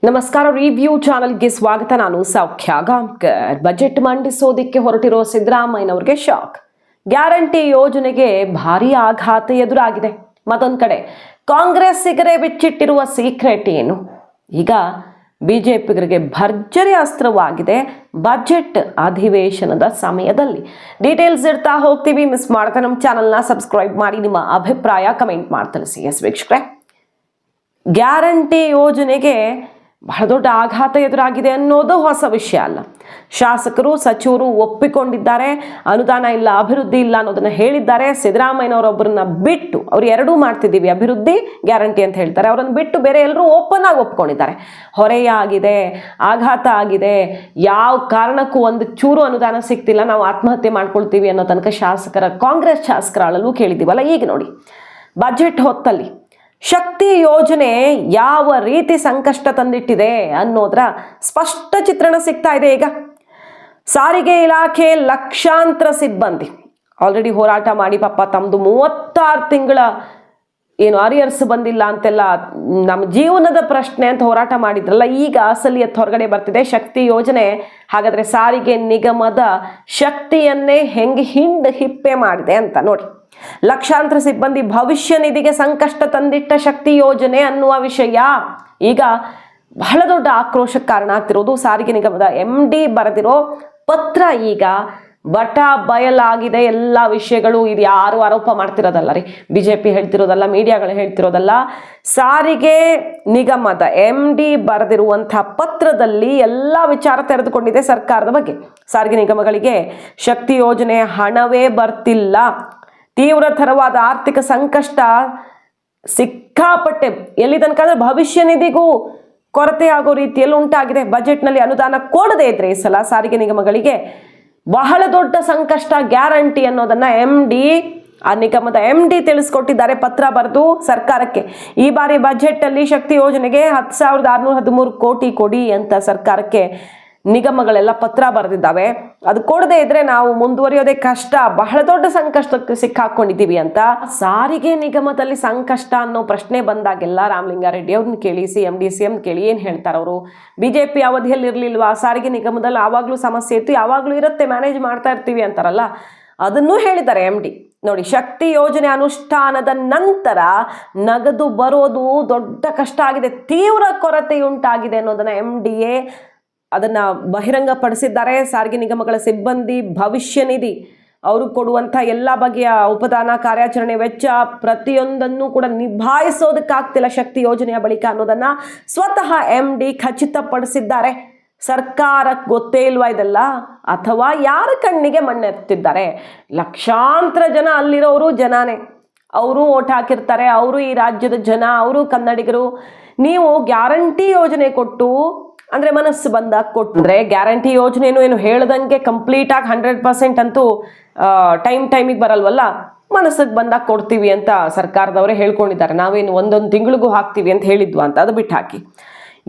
ನಮಸ್ಕಾರ. ರಿವ್ಯೂ ಚಾನೆಲ್ಗೆ ಸ್ವಾಗತ. ನಾನು ಸೌಖ್ಯ ಗಾಂವ್ಕರ್. ಬಜೆಟ್ ಮಂಡಿಸೋದಿಕ್ಕೆ ಹೊರಟಿರೋ ಸಿದ್ದರಾಮಯ್ಯನವರಿಗೆ ಶಾಕ್. ಗ್ಯಾರಂಟಿ ಯೋಜನೆಗೆ ಭಾರೀ ಆಘಾತ ಎದುರಾಗಿದೆ. ಮತ್ತೊಂದು ಕಡೆ ಕಾಂಗ್ರೆಸ್ಸಿಗರೇ ಬಿಚ್ಚಿಟ್ಟಿರುವ ಸೀಕ್ರೆಟ್ ಏನು? ಈಗ ಬಿಜೆಪಿಗರಿಗೆ ಭರ್ಜರಿ ಅಸ್ತ್ರವಾಗಿದೆ ಬಜೆಟ್ ಅಧಿವೇಶನದ ಸಮಯದಲ್ಲಿ. ಡೀಟೇಲ್ಸ್ ಇಡ್ತಾ ಹೋಗ್ತೀವಿ. ಮಿಸ್ ಮಾಡ್ತಾ ನಮ್ಮ ಚಾನಲ್ನ ಸಬ್ಸ್ಕ್ರೈಬ್ ಮಾಡಿ, ನಿಮ್ಮ ಅಭಿಪ್ರಾಯ ಕಮೆಂಟ್ ಮಾಡಿ ತಿಳಿಸಿ. ಎಸ್ ವೀಕ್ಷಕರೇ, ಗ್ಯಾರಂಟಿ ಯೋಜನೆಗೆ ಬಹಳ ದೊಡ್ಡ ಆಘಾತ ಎದುರಾಗಿದೆ ಅನ್ನೋದು ಹೊಸ ವಿಷಯ ಅಲ್ಲ. ಶಾಸಕರು ಸಚಿವರು ಒಪ್ಪಿಕೊಂಡಿದ್ದಾರೆ. ಅನುದಾನ ಇಲ್ಲ, ಅಭಿವೃದ್ಧಿ ಇಲ್ಲ ಅನ್ನೋದನ್ನ ಹೇಳಿದ್ದಾರೆ. ಸಿದ್ದರಾಮಯ್ಯನವರೊಬ್ಬರನ್ನ ಬಿಟ್ಟು, ಅವ್ರು ಎರಡೂ ಮಾಡ್ತಿದ್ದೀವಿ, ಅಭಿವೃದ್ಧಿ ಗ್ಯಾರಂಟಿ ಅಂತ ಹೇಳ್ತಾರೆ, ಅವರನ್ನು ಬಿಟ್ಟು ಬೇರೆ ಎಲ್ಲರೂ ಓಪನ್ ಆಗಿ ಒಪ್ಕೊಂಡಿದ್ದಾರೆ. ಹೊರೆಯಾಗಿದೆ, ಆಘಾತ ಆಗಿದೆ, ಯಾವ ಕಾರಣಕ್ಕೂ ಒಂದು ಚೂರು ಅನುದಾನ ಸಿಗ್ತಿಲ್ಲ, ನಾವು ಆತ್ಮಹತ್ಯೆ ಮಾಡ್ಕೊಳ್ತೀವಿ ಅನ್ನೋ ತನಕ ಕಾಂಗ್ರೆಸ್ ಶಾಸಕರ ಅಳಲು ಕೇಳಿದ್ದೀವಲ್ಲ. ಈಗ ನೋಡಿ, ಬಜೆಟ್ ಹೊತ್ತಲ್ಲಿ ಶಕ್ತಿ ಯೋಜನೆ ಯಾವ ರೀತಿ ಸಂಕಷ್ಟ ತಂದಿಟ್ಟಿದೆ ಅನ್ನೋದರ ಸ್ಪಷ್ಟ ಚಿತ್ರಣ ಸಿಗ್ತಾ ಇದೆ. ಈಗ ಸಾರಿಗೆ ಇಲಾಖೆ ಲಕ್ಷಾಂತರ ಸಿಬ್ಬಂದಿ ಆಲ್ರೆಡಿ ಹೋರಾಟ ಮಾಡಿ ಪಾಪ ತಮ್ಮದು 36 ತಿಂಗಳ ಏನು ಅರಿಯರ್ಸ್ ಬಂದಿಲ್ಲ ಅಂತೆಲ್ಲ, ನಮ್ಮ ಜೀವನದ ಪ್ರಶ್ನೆ ಅಂತ ಹೋರಾಟ ಮಾಡಿದ್ರಲ್ಲ, ಈಗ ಅಸಲಿಯತ್ ಹೊರಗಡೆ ಬರ್ತಿದೆ. ಶಕ್ತಿ ಯೋಜನೆ ಹಾಗಾದ್ರೆ ಸಾರಿಗೆ ನಿಗಮದ ಶಕ್ತಿಯನ್ನೇ ಹೆಂಗೆ ಹಿಪ್ಪೆ ಮಾಡಿದೆ ಅಂತ ನೋಡಿ. ಲಕ್ಷಾಂತರ ಸಿಬ್ಬಂದಿ ಭವಿಷ್ಯ ನಿಧಿಗೆ ಸಂಕಷ್ಟ ತಂದಿಟ್ಟ ಶಕ್ತಿ ಯೋಜನೆ ಅನ್ನುವ ವಿಷಯ ಈಗ ಬಹಳ ದೊಡ್ಡ ಆಕ್ರೋಶಕ್ಕೆ ಕಾರಣ ಆಗ್ತಿರೋದು. ಸಾರಿಗೆ ನಿಗಮದ MD ಬರೆದಿರೋ ಪತ್ರ ಈಗ ಬಯಲಾಗಿದೆ. ಎಲ್ಲ ವಿಷಯಗಳು, ಇದು ಯಾರು ಆರೋಪ ಮಾಡ್ತಿರೋದಲ್ಲ ರೀ, ಬಿಜೆಪಿ ಹೇಳ್ತಿರೋದಲ್ಲ, ಮೀಡಿಯಾಗಳು ಹೇಳ್ತಿರೋದಲ್ಲ. ಸಾರಿಗೆ ನಿಗಮದ MD ಬರೆದಿರುವಂತಹ ಪತ್ರದಲ್ಲಿ ಎಲ್ಲ ವಿಚಾರ ತೆರೆದುಕೊಂಡಿದೆ ಸರ್ಕಾರದ ಬಗ್ಗೆ. ಸಾರಿಗೆ ನಿಗಮಗಳಿಗೆ ಶಕ್ತಿ ಯೋಜನೆ ಹಣವೇ ಬರ್ತಿಲ್ಲ, ತೀವ್ರತರವಾದ ಆರ್ಥಿಕ ಸಂಕಷ್ಟ ಸಿಕ್ಕಾಪಟ್ಟೆ, ಎಲ್ಲಿ ತನಕ ಅಂದ್ರೆ ಭವಿಷ್ಯ ನಿಧಿಗೂ ಕೊರತೆ ಆಗೋ ರೀತಿಯಲ್ಲಿ ಉಂಟಾಗಿದೆ. ಬಜೆಟ್ನಲ್ಲಿ ಅನುದಾನ ಕೊಡದೇ ಇದ್ರೆ ಈ ಸಲ ಸಾರಿಗೆ ನಿಗಮಗಳಿಗೆ ಬಹಳ ದೊಡ್ಡ ಸಂಕಷ್ಟ ಗ್ಯಾರಂಟಿ ಅನ್ನೋದನ್ನ ಆ ನಿಗಮದ MD ತಿಳಿಸ್ಕೊಟ್ಟಿದ್ದಾರೆ ಪತ್ರ ಬರೆದು ಸರ್ಕಾರಕ್ಕೆ. ಈ ಬಾರಿ ಬಜೆಟ್ ಅಲ್ಲಿ ಶಕ್ತಿ ಯೋಜನೆಗೆ 10,613 ಕೋಟಿ ಕೊಡಿ ಅಂತ ಸರ್ಕಾರಕ್ಕೆ ನಿಗಮಗಳೆಲ್ಲ ಪತ್ರ ಬರೆದಿದ್ದಾವೆ. ಅದು ಕೊಡದೇ ಇದ್ರೆ ನಾವು ಮುಂದುವರಿಯೋದೇ ಕಷ್ಟ, ಬಹಳ ದೊಡ್ಡ ಸಂಕಷ್ಟಕ್ಕೆ ಸಿಕ್ಕಾಕೊಂಡಿದ್ದೀವಿ ಅಂತ. ಸಾರಿಗೆ ನಿಗಮದಲ್ಲಿ ಸಂಕಷ್ಟ ಅನ್ನೋ ಪ್ರಶ್ನೆ ಬಂದಾಗೆಲ್ಲ ರಾಮಲಿಂಗಾರೆಡ್ಡಿ ಅವ್ರನ್ನ ಕೇಳಿ, CM ಕೇಳಿ ಏನ್ ಹೇಳ್ತಾರೆ ಅವರು. ಬಿಜೆಪಿ ಅವಧಿಯಲ್ಲಿ ಇರ್ಲಿಲ್ವಾ ಸಾರಿಗೆ ನಿಗಮದಲ್ಲಿ? ಆವಾಗ್ಲೂ ಸಮಸ್ಯೆ ಇತ್ತು, ಯಾವಾಗ್ಲೂ ಇರುತ್ತೆ, ಮ್ಯಾನೇಜ್ ಮಾಡ್ತಾ ಇರ್ತೀವಿ ಅಂತಾರಲ್ಲ, ಅದನ್ನೂ ಹೇಳಿದ್ದಾರೆ MD. ನೋಡಿ, ಶಕ್ತಿ ಯೋಜನೆ ಅನುಷ್ಠಾನದ ನಂತರ ನಗದು ಬರೋದು ದೊಡ್ಡ ಕಷ್ಟ ಆಗಿದೆ, ತೀವ್ರ ಕೊರತೆಯುಂಟಾಗಿದೆ ಅನ್ನೋದನ್ನ MDA ಅದನ್ನ ಬಹಿರಂಗಪಡಿಸಿದ್ದಾರೆ. ಸಾರಿಗೆ ನಿಗಮಗಳ ಸಿಬ್ಬಂದಿ ಭವಿಷ್ಯ ನಿಧಿ ಅವರು ಕೊಡುವಂಥ ಎಲ್ಲ ಬಗೆಯ ಉಪದಾನ, ಕಾರ್ಯಾಚರಣೆ ವೆಚ್ಚ ಪ್ರತಿಯೊಂದನ್ನು ಕೂಡ ನಿಭಾಯಿಸೋದಕ್ಕಾಗ್ತಿಲ್ಲ ಶಕ್ತಿ ಯೋಜನೆಯ ಬಳಿಕ ಅನ್ನೋದನ್ನ ಸ್ವತಃ MD ಖಚಿತಪಡಿಸಿದ್ದಾರೆ. ಸರ್ಕಾರಕ್ಕೆ ಗೊತ್ತೇ ಇಲ್ವಾ ಇದೆಲ್ಲ, ಅಥವಾ ಯಾರ ಕಣ್ಣಿಗೆ ಮಣ್ಣೆತ್ತಿದ್ದಾರೆ? ಲಕ್ಷಾಂತರ ಜನ ಅಲ್ಲಿರೋರು ಜನನೇ, ಅವರು ಓಟ್ ಹಾಕಿರ್ತಾರೆ, ಅವರು ಈ ರಾಜ್ಯದ ಜನ, ಅವರು ಕನ್ನಡಿಗರು. ನೀವು ಗ್ಯಾರಂಟಿ ಯೋಜನೆ ಕೊಟ್ಟು ಅಂದರೆ ಮನಸ್ಸು ಬಂದಾಗ ಕೊಟ್ಟರೆ, ಗ್ಯಾರಂಟಿ ಯೋಜನೆಯನ್ನು ಏನು ಹೇಳ್ದಂಗೆ ಕಂಪ್ಲೀಟ್ ಆಗಿ 100% ಅಂತೂ ಟೈಮಿಗೆ ಬರಲ್ವಲ್ಲ, ಮನಸ್ಸಿಗೆ ಬಂದಾಗ ಕೊಡ್ತೀವಿ ಅಂತ ಸರ್ಕಾರದವರೇ ಹೇಳ್ಕೊಂಡಿದ್ದಾರೆ. ನಾವೇನು ಒಂದೊಂದು ತಿಂಗಳಿಗೂ ಹಾಕ್ತೀವಿ ಅಂತ ಹೇಳಿದ್ವು ಅಂತ, ಅದು ಬಿಟ್ಟು ಹಾಕಿ.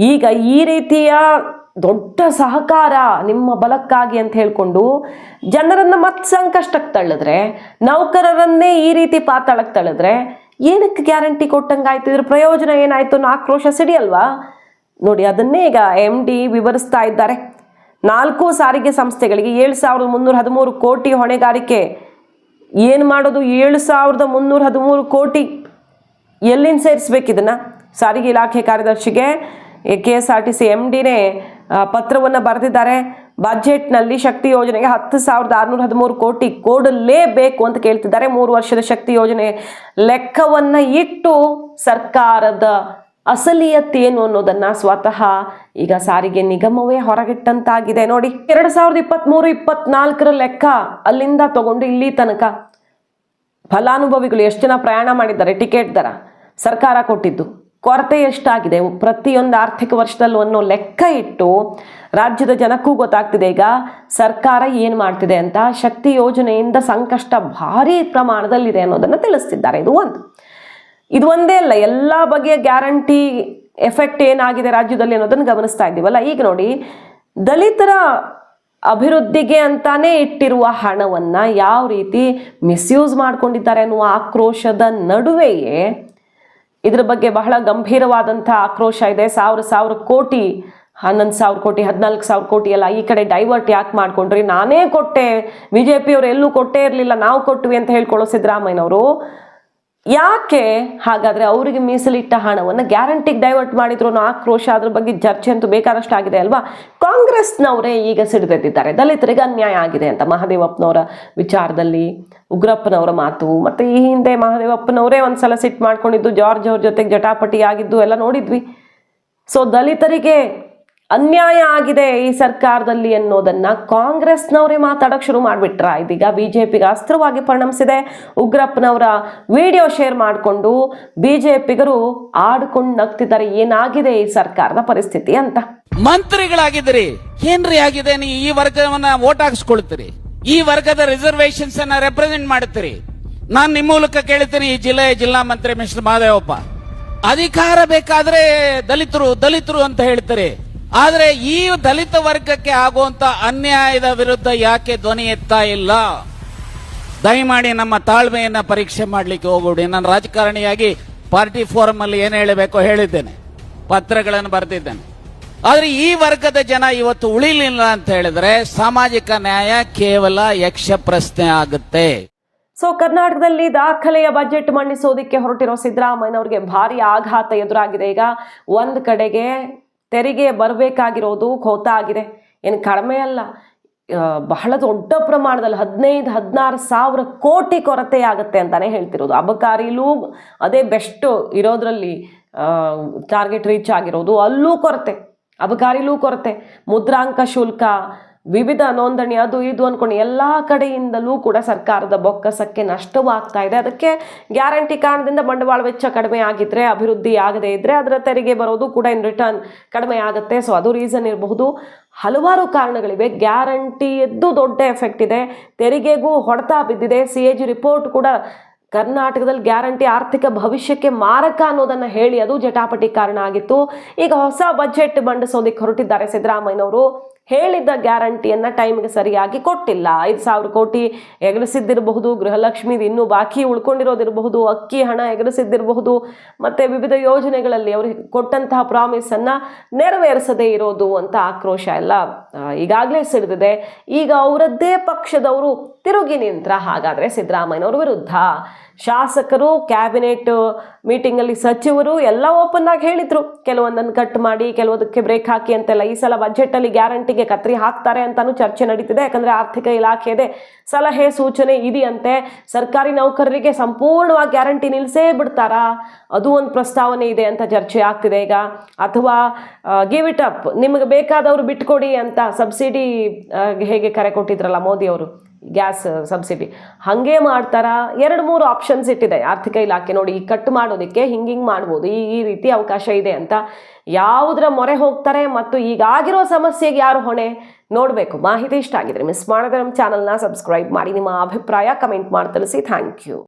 ಈಗ ಈ ರೀತಿಯ ದೊಡ್ಡ ಸಹಕಾರ ನಿಮ್ಮ ಬಲಕ್ಕಾಗಿ ಅಂತ ಹೇಳ್ಕೊಂಡು ಜನರನ್ನು ಮತ್ತೆ ಸಂಕಷ್ಟಕ್ಕೆ ತಳ್ಳಿದ್ರೆ, ನೌಕರರನ್ನೇ ಈ ರೀತಿ ಪಾತಾಳಕ್ಕೆ ತಳ್ಳಿದ್ರೆ ಏನಕ್ಕೆ ಗ್ಯಾರಂಟಿ ಕೊಟ್ಟಂಗಾಯ್ತು? ಇದ್ರ ಪ್ರಯೋಜನ ಏನಾಯ್ತು ಅನ್ನೋ ಆಕ್ರೋಶ ಸಿಡಿಯಲ್ವಾ? ನೋಡಿ, ಅದನ್ನೇ ಈಗ MD ವಿವರಿಸ್ತಾ ಇದ್ದಾರೆ. 4 ಸಾರಿಗೆ ಸಂಸ್ಥೆಗಳಿಗೆ 7,313 ಕೋಟಿ ಹೊಣೆಗಾರಿಕೆ. ಏನು ಮಾಡೋದು? 7,313 ಕೋಟಿ ಎಲ್ಲಿಂದ ಸೇರಿಸ್ಬೇಕು ಇದನ್ನ? ಸಾರಿಗೆ ಇಲಾಖೆ ಕಾರ್ಯದರ್ಶಿಗೆ KSRTC MDನೇ ಪತ್ರವನ್ನು ಬರೆದಿದ್ದಾರೆ. ಬಜೆಟ್ನಲ್ಲಿ ಶಕ್ತಿ ಯೋಜನೆಗೆ 10,613 ಕೋಟಿ ಕೊಡಲೇಬೇಕು ಅಂತ ಕೇಳ್ತಿದ್ದಾರೆ. 3 ವರ್ಷದ ಶಕ್ತಿ ಯೋಜನೆ ಲೆಕ್ಕವನ್ನ ಇಟ್ಟು ಸರ್ಕಾರದ ಅಸಲಿಯತ್ತೇನು ಅನ್ನೋದನ್ನ ಸ್ವತಃ ಈಗ ಸಾರಿಗೆ ನಿಗಮವೇ ಹೊರಗಿಟ್ಟಂತಾಗಿದೆ. ನೋಡಿ, 2023-24 ಲೆಕ್ಕ ಅಲ್ಲಿಂದ ತಗೊಂಡು ಇಲ್ಲಿ ತನಕ ಫಲಾನುಭವಿಗಳು ಎಷ್ಟು ಜನ ಪ್ರಯಾಣ ಮಾಡಿದ್ದಾರೆ, ಟಿಕೆಟ್ ದರ ಸರ್ಕಾರ ಕೊಟ್ಟಿದ್ದು, ಕೊರತೆ ಎಷ್ಟಾಗಿದೆ ಪ್ರತಿಯೊಂದು ಆರ್ಥಿಕ ವರ್ಷದಲ್ಲೂ ಅನ್ನೋ ಲೆಕ್ಕ ಇಟ್ಟು ರಾಜ್ಯದ ಜನಕ್ಕೂ ಗೊತ್ತಾಗ್ತಿದೆ ಈಗ ಸರ್ಕಾರ ಏನು ಮಾಡ್ತಿದೆ ಅಂತ. ಶಕ್ತಿ ಯೋಜನೆಯಿಂದ ಸಂಕಷ್ಟ ಭಾರಿ ಪ್ರಮಾಣದಲ್ಲಿದೆ ಅನ್ನೋದನ್ನು ತಿಳಿಸ್ತಿದ್ದಾರೆ. ಇದು ಒಂದೇ ಅಲ್ಲ, ಎಲ್ಲ ಬಗೆಯ ಗ್ಯಾರಂಟಿ ಎಫೆಕ್ಟ್ ಏನಾಗಿದೆ ರಾಜ್ಯದಲ್ಲಿ ಅನ್ನೋದನ್ನು ಗಮನಿಸ್ತಾ ಇದ್ದೀವಲ್ಲ. ಈಗ ನೋಡಿ, ದಲಿತರ ಅಭಿವೃದ್ಧಿಗೆ ಅಂತಾನೆ ಇಟ್ಟಿರುವ ಹಣವನ್ನ ಯಾವ ರೀತಿ ಮಿಸ್ಯೂಸ್ ಮಾಡ್ಕೊಂಡಿದ್ದಾರೆ ಅನ್ನುವ ಆಕ್ರೋಶದ ನಡುವೆಯೇ ಇದ್ರ ಬಗ್ಗೆ ಬಹಳ ಗಂಭೀರವಾದಂಥ ಆಕ್ರೋಶ ಇದೆ. ಸಾವಿರ ಕೋಟಿ, 11,000 ಕೋಟಿ, 14,000 ಕೋಟಿ ಎಲ್ಲ ಈ ಕಡೆ ಡೈವರ್ಟ್ ಯಾಕೆ ಮಾಡ್ಕೊಂಡ್ರಿ? ನಾನೇ ಕೊಟ್ಟೆ, BJP ಅವ್ರು ಎಲ್ಲೂ ಕೊಟ್ಟೇ ಇರಲಿಲ್ಲ, ನಾವು ಕೊಟ್ವಿ ಅಂತ ಹೇಳ್ಕೊಳ್ಳೋ ಸಿದ್ದರಾಮಯ್ಯನವರು ಯಾಕೆ ಹಾಗಾದ್ರೆ ಅವರಿಗೆ ಮೀಸಲಿಟ್ಟ ಹಣವನ್ನು ಗ್ಯಾರಂಟಿಗೆ ಡೈವರ್ಟ್ ಮಾಡಿದ್ರು ಅನ್ನೋ ಆಕ್ರೋಶ, ಅದ್ರ ಬಗ್ಗೆ ಚರ್ಚೆ ಅಂತೂ ಬೇಕಾದಷ್ಟು ಆಗಿದೆ ಅಲ್ವಾ. ಕಾಂಗ್ರೆಸ್ನವರೇ ಈಗ ಸಿಡಿದೆದ್ದಿದ್ದಾರೆ, ದಲಿತರಿಗೆ ಅನ್ಯಾಯ ಆಗಿದೆ ಅಂತ. ಮಹದೇವಪ್ಪನವರ ವಿಚಾರದಲ್ಲಿ ಉಗ್ರಪ್ಪನವರ ಮಾತು, ಮತ್ತೆ ಈ ಹಿಂದೆ ಮಹದೇವಪ್ಪನವರೇ ಒಂದ್ಸಲ ಸಿಟ್ಟು ಮಾಡ್ಕೊಂಡಿದ್ದು, ಜಾರ್ಜ್ ಅವ್ರ ಜೊತೆಗೆ ಜಟಾಪಟಿ ಆಗಿದ್ದು ಎಲ್ಲ ನೋಡಿದ್ವಿ. ಸೊ ದಲಿತರಿಗೆ ಅನ್ಯಾಯ ಆಗಿದೆ ಈ ಸರ್ಕಾರದಲ್ಲಿ ಅನ್ನೋದನ್ನ ಕಾಂಗ್ರೆಸ್ನವರೇ ಮಾತಾಡೋಕೆ ಶುರು ಮಾಡಿಬಿಟ್ರ. ಇದೀಗ BJPಗೆ ಅಸ್ತ್ರವಾಗಿ ಪರಿಣಮಿಸಿದೆ. ಉಗ್ರಪ್ಪನವರ ವಿಡಿಯೋ ಶೇರ್ ಮಾಡಿಕೊಂಡು BJPಗರು ಆಡ್ಕೊಂಡು ನಗ್ತಿದ್ದಾರೆ. ಏನಾಗಿದೆ ಈ ಸರ್ಕಾರದ ಪರಿಸ್ಥಿತಿ ಅಂತ. ಮಂತ್ರಿಗಳಾಗಿದ್ದೀರಿ, ಏನ್ರಿ ಆಗಿದೆ? ನೀವು ಈ ವರ್ಗವನ್ನ ವೋಟ್ ಹಾಕ್ಸ್ಕೊಳ್ತೀರಿ, ಈ ವರ್ಗದ ರಿಸರ್ವೇಶನ್ಸ್ ಅನ್ನ ರೆಪ್ರೆಸೆಂಟ್ ಮಾಡ್ತೀರಿ. ನಾನು ನಿಮ್ಮ ಮೂಲಕ ಕೇಳ್ತೀನಿ, ಈ ಜಿಲ್ಲಾ ಮಂತ್ರಿ ಮಿಸ್ಟರ್ ಮಹದೇವಪ್ಪ, ಅಧಿಕಾರ ಬೇಕಾದ್ರೆ ದಲಿತರು ಅಂತ ಹೇಳ್ತಾರೆ, ಆದ್ರೆ ಈ ದಲಿತ ವರ್ಗಕ್ಕೆ ಆಗುವಂತ ಅನ್ಯಾಯದ ವಿರುದ್ಧ ಯಾಕೆ ಧ್ವನಿ ಎತ್ತಾ ಇಲ್ಲ? ದಯಮಾಡಿ ನಮ್ಮ ತಾಳ್ಮೆಯನ್ನ ಪರೀಕ್ಷೆ ಮಾಡ್ಲಿಕ್ಕೆ ಹೋಗ್ಬಿಡಿ. ನಾನು ರಾಜಕಾರಣಿಯಾಗಿ ಪಾರ್ಟಿ ಫೋರಂ ಅಲ್ಲಿ ಏನ್ ಹೇಳಬೇಕೋ ಹೇಳಿದ್ದೇನೆ, ಪತ್ರಗಳನ್ನು ಬರೆದಿದ್ದೇನೆ. ಆದ್ರೆ ಈ ವರ್ಗದ ಜನ ಇವತ್ತು ಉಳಿಲಿಲ್ಲ ಅಂತ ಹೇಳಿದ್ರೆ ಸಾಮಾಜಿಕ ನ್ಯಾಯ ಕೇವಲ ಯಕ್ಷ ಪ್ರಶ್ನೆ ಆಗುತ್ತೆ. ಸೊ ಕರ್ನಾಟಕದಲ್ಲಿ ದಾಖಲೆಯ ಬಜೆಟ್ ಮಂಡಿಸೋದಕ್ಕೆ ಹೊರಟಿರೋ ಸಿದ್ದರಾಮಯ್ಯನವ್ರಿಗೆ ಭಾರಿ ಆಘಾತ ಎದುರಾಗಿದೆ. ಈಗ ಒಂದ್ ಕಡೆಗೆ ತೆರಿಗೆ ಬರಬೇಕಾಗಿರೋದು ಖೋತ ಆಗಿದೆ, ಏನು ಕಡಿಮೆ ಅಲ್ಲ, ಬಹಳ ದೊಡ್ಡ ಪ್ರಮಾಣದಲ್ಲಿ 15-16 ಸಾವಿರ ಕೋಟಿ ಕೊರತೆ ಆಗುತ್ತೆ ಅಂತಾನೆ ಹೇಳ್ತಿರೋದು. ಅಬಕಾರಿಲೂ ಅದೇ ಬೆಸ್ಟ್ ಇರೋದ್ರಲ್ಲಿ ಟಾರ್ಗೆಟ್ ರೀಚ್ ಆಗಿರೋದು, ಅಲ್ಲೂ ಕೊರತೆ, ಅಬಕಾರಿಲೂ ಕೊರತೆ, ಮುದ್ರಾಂಕ ಶುಲ್ಕ, ವಿವಿಧ ನೋಂದಣಿ, ಅದು ಇದು ಅನ್ಕೊಂಡು ಎಲ್ಲ ಕಡೆಯಿಂದಲೂ ಕೂಡ ಸರ್ಕಾರದ ಬೊಕ್ಕಸಕ್ಕೆ ನಷ್ಟವಾಗ್ತಾ ಇದೆ. ಅದಕ್ಕೆ ಗ್ಯಾರಂಟಿ ಕಾರಣದಿಂದ ಬಂಡವಾಳ ವೆಚ್ಚ ಕಡಿಮೆ ಆಗಿದ್ರೆ, ಅಭಿವೃದ್ಧಿ ಆಗದೇ ಇದ್ರೆ ಅದರ ತೆರಿಗೆ ಬರೋದು ಕೂಡ ಇನ್ ರಿಟರ್ನ್ ಕಡಿಮೆ ಆಗುತ್ತೆ. ಸೊ ಅದು ರೀಸನ್ ಇರಬಹುದು, ಹಲವಾರು ಕಾರಣಗಳಿವೆ. ಗ್ಯಾರಂಟಿಯದ್ದು ದೊಡ್ಡ ಎಫೆಕ್ಟ್ ಇದೆ, ತೆರಿಗೆಗೂ ಹೊಡೆತ ಬಿದ್ದಿದೆ. CAG ರಿಪೋರ್ಟ್ ಕೂಡ ಕರ್ನಾಟಕದಲ್ಲಿ ಗ್ಯಾರಂಟಿ ಆರ್ಥಿಕ ಭವಿಷ್ಯಕ್ಕೆ ಮಾರಕ ಅನ್ನೋದನ್ನ ಹೇಳಿ ಅದು ಜಟಾಪಟಿ ಕಾರಣ ಆಗಿತ್ತು. ಈಗ ಹೊಸ ಬಜೆಟ್ ಮಂಡಿಸೋದಕ್ಕೆ ಹೊರಟಿದ್ದಾರೆ ಸಿದ್ದರಾಮಯ್ಯನವರು. ಹೇಳಿದ್ದ ಗ್ಯಾರಂಟಿಯನ್ನ ಟೈಮ್ಗೆ ಸರಿಯಾಗಿ ಕೊಟ್ಟಿಲ್ಲ. 5,000 ಕೋಟಿ ಎಗರಿಸಿದ್ದಿರಬಹುದು, ಗೃಹಲಕ್ಷ್ಮಿದು ಇನ್ನೂ ಬಾಕಿ ಉಳ್ಕೊಂಡಿರೋದಿರಬಹುದು, ಅಕ್ಕಿ ಹಣ ಎಗರಿಸಿದ್ದಿರಬಹುದು, ಮತ್ತೆ ವಿವಿಧ ಯೋಜನೆಗಳಲ್ಲಿ ಅವ್ರಿಗೆ ಕೊಟ್ಟಂತಹ ಪ್ರಾಮಿಸ್ ಅನ್ನ ನೆರವೇರಿಸದೇ ಇರೋದು ಅಂತ ಆಕ್ರೋಶ ಎಲ್ಲ ಈಗಾಗಲೇ ಸಿಡಿದಿದೆ. ಈಗ ಅವರದ್ದೇ ಪಕ್ಷದವರು ತಿರುಗಿ ನಿಂತ್ರ ಹಾಗಾದ್ರೆ ಸಿದ್ದರಾಮಯ್ಯನವ್ರ ವಿರುದ್ಧ. ಶಾಸಕರು, ಕ್ಯಾಬಿನೆಟ್ ಮೀಟಿಂಗ್ ಅಲ್ಲಿ ಸಚಿವರು ಎಲ್ಲ ಓಪನ್ ಆಗಿ ಹೇಳಿದ್ರು, ಕೆಲವೊಂದನ್ನು ಕಟ್ ಮಾಡಿ ಕೆಲವೊಂದಕ್ಕೆ ಬ್ರೇಕ್ ಹಾಕಿ ಅಂತೆಲ್ಲ. ಈ ಸಲ ಬಜೆಟ್ ಅಲ್ಲಿ ಗ್ಯಾರಂಟಿಗೆ ಕತ್ರಿ ಹಾಕ್ತಾರೆ ಅಂತಾನು ಚರ್ಚೆ ನಡೀತಿದೆ. ಯಾಕಂದ್ರೆ ಆರ್ಥಿಕ ಇಲಾಖೆದೆ ಸಲಹೆ ಸೂಚನೆ ಇದೆಯಂತೆ. ಸರ್ಕಾರಿ ನೌಕರರಿಗೆ ಸಂಪೂರ್ಣವಾಗಿ ಗ್ಯಾರಂಟಿ ನಿಲ್ಸೇ ಬಿಡ್ತಾರಾ, ಅದು ಒಂದು ಪ್ರಸ್ತಾವನೆ ಇದೆ ಅಂತ ಚರ್ಚೆ ಆಗ್ತಿದೆ ಈಗ. ಅಥವಾ ಗಿವ್ ಇಟ್ ಅಪ್, ನಿಮಗೆ ಬೇಕಾದವರು ಬಿಟ್ಕೊಡಿ ಅಂತ ಸಬ್ಸಿಡಿ ಹೇಗೆ ಕರೆ ಕೊಟ್ಟಿದ್ರಲ್ಲ ಮೋದಿ ಅವರು, ಗ್ಯಾಸ್ ಸಬ್ಸಿಡಿ, ಹಾಗೆ ಮಾಡ್ತಾರಾ? 2-3 ಆಪ್ಷನ್ಸ್ ಇಟ್ಟಿದೆ ಆರ್ಥಿಕ ಇಲಾಖೆ. ನೋಡಿ, ಈ ಕಟ್ ಮಾಡೋದಕ್ಕೆ ಹಿಂಗಿಂಗ್ ಮಾಡ್ಬೋದು, ಈ ರೀತಿ ಅವಕಾಶ ಇದೆ ಅಂತ. ಯಾವುದರ ಮೊರೆ ಹೋಗ್ತಾರೆ ಮತ್ತು ಈಗಾಗಿರೋ ಸಮಸ್ಯೆಗೆ ಯಾರು ಹೊಣೆ ನೋಡಬೇಕು. ಮಾಹಿತಿ ಇಷ್ಟ ಆಗಿದ್ರೆ ಮಿಸ್ ಮಾಡದೆ ನಮ್ಮ ಚಾನಲ್ನ ಸಬ್ಸ್ಕ್ರೈಬ್ ಮಾಡಿ. ನಿಮ್ಮ ಅಭಿಪ್ರಾಯ ಕಮೆಂಟ್ ಮಾಡಿ ತಿಳಿಸಿ. Thank you.